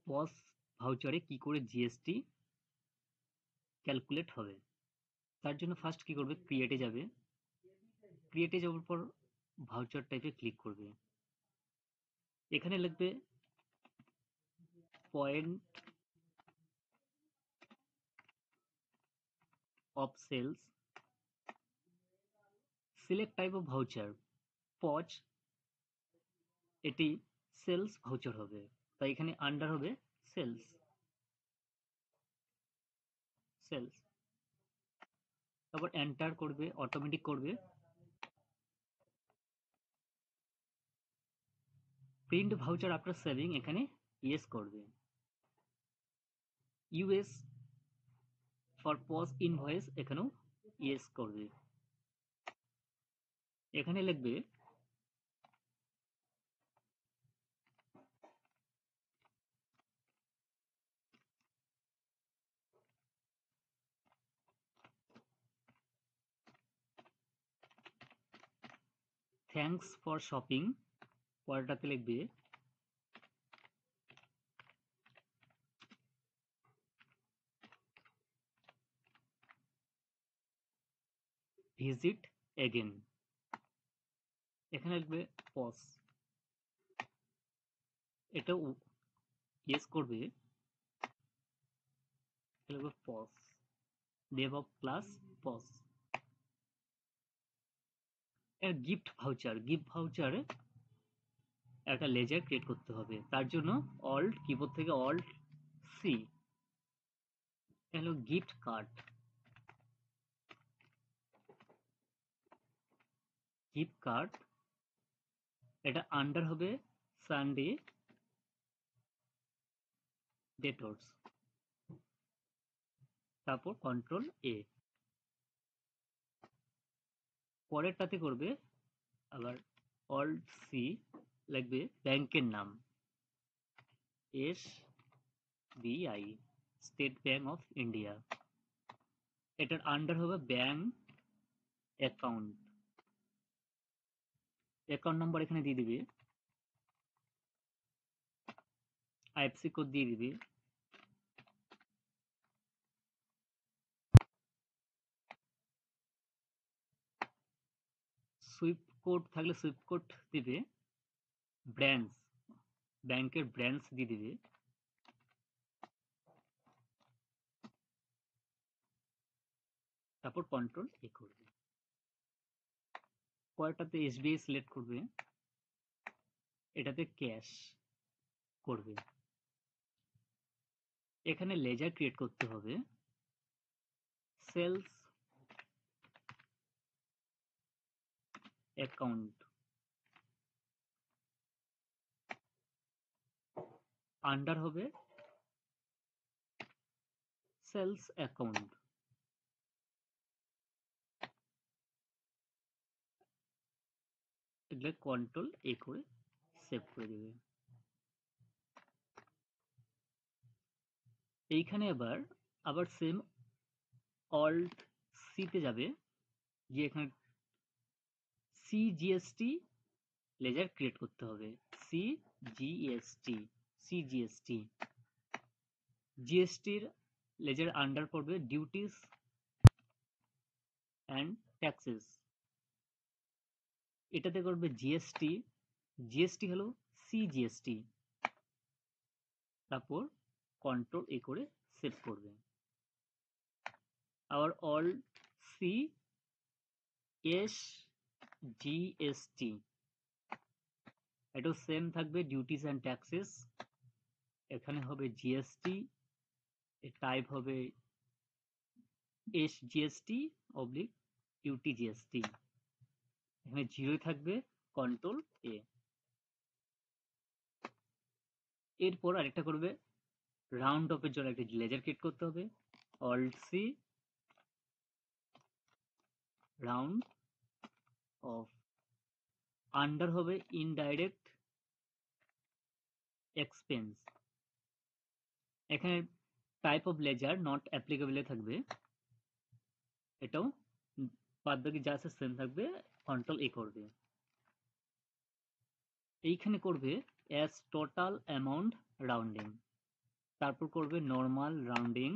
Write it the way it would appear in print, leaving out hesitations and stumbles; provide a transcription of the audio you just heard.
Pause ভাউচারে কি করে GST calculate হবে। তার জন্য ফার্স্ট কি করবে, ক্রিয়েটে যাবে, ক্রিয়েটে যাওয়ার পর ভাউচার টাইপে ক্লিক করবে, এখানে লিখবে point of sales, select type of voucher, POS, এটি সেলস ভাউচার হবে, তাই এখানে আন্ডার হবে সেলস, সেলস, তারপর এন্টার করবে, অটোমেটিক করবে, প্রিন্ট ভাউচার আফটার সেভিং, এখানে ইয়েস করবে, ইউএস ফর পজ ইনভয়েস, এখানেও ইয়েস করবে, এখানে লিখবে থ্যাঙ্কস ফর শপিং, পরেরটাতে লিখবে ভিজিট এগেন, এখানে লিখবে পজ, এটাও ইয়েস করবে, লিখবে পজ, ডেভ অফ ক্লাস পজ, এর গিফট ভাউচার, গিফট ভাউচারে একটা লেজার ক্রিয়েট করতে হবে, তার জন্য অল্ট কিবোর্ড থেকে অল্ট সি, হলো গিফট কার্ড, গিফট কার্ড, এটা আন্ডার হবে সানডে ডেটর্স, তারপর কন্ট্রোল এ, পরেরটাতে করবে আবার অল্ট সি, লিখবে ব্যাংকের নাম S B I, State Bank of India, এটার আন্ডার হবে ব্যাংক অ্যাকাউন্ট, অ্যাকাউন্ট নাম্বার এখানে দিয়ে দিবে, আইএফসি কোড দিয়ে দিবে, সুইফট কোড থাকলে সুইফট কোড দিবে, ব্রাঞ্চ, ব্যাংকের ব্রাঞ্চ দিয়ে দিবে, তারপর কন্ট্রোল এ করবে, পরেরটাতে এসবিআই সিলেক্ট করবে, এটাতে ক্যাশ করবে, এখানে লেজার ক্রিয়েট করতে হবে, সেলস অ্যাকাউন্ট, আন্ডার হবে সেলস অ্যাকাউন্ট, এগুলো কন্ট্রোল এ করে সেভ করে দেবে। এইখানে আবার সেম অল্ট সি তে যাবে, যে এখানে সিজিএসটি লেজার ক্রিয়েট করতে হবে, সিজিএসটি, সিজিএসটি, জিএসটির লেজার আন্ডার পড়বে ডিউটিস অ্যান্ড ট্যাক্সেস, এটাতে করবে জিএসটি, জিএসটি হলো সিজিএসটি, তারপর কন্ট্রোল এ করে সেভ করবে, আবার অল্ট সি এস জিএসটি, এটাও সেম থাকবে ডিউটিস অ্যান্ড ট্যাক্সেস, এখানে হবে জিএসটি, টাইপ হবে S GST oblique UT GST, এখানে জিরোই থাকবে, কন্ট্রোল এ, এরপর আরেকটা করবে রাউন্ড অফের জন্য একটা লেজার ক্রিয়েট করতে হবে, alt C, round off, under হবে ইনডাইরেক্ট এক্সপেন্স, এখানে type of ledger not applicable থাকবে, এটাও বাদ বাকি যা আছে সেম থাকবে, কন্ট্রোল এ করবে, এইখানে করবে অ্যাজ টোটাল অ্যামাউন্ট রাউন্ডিং, তারপর করবে নরমাল রাউন্ডিং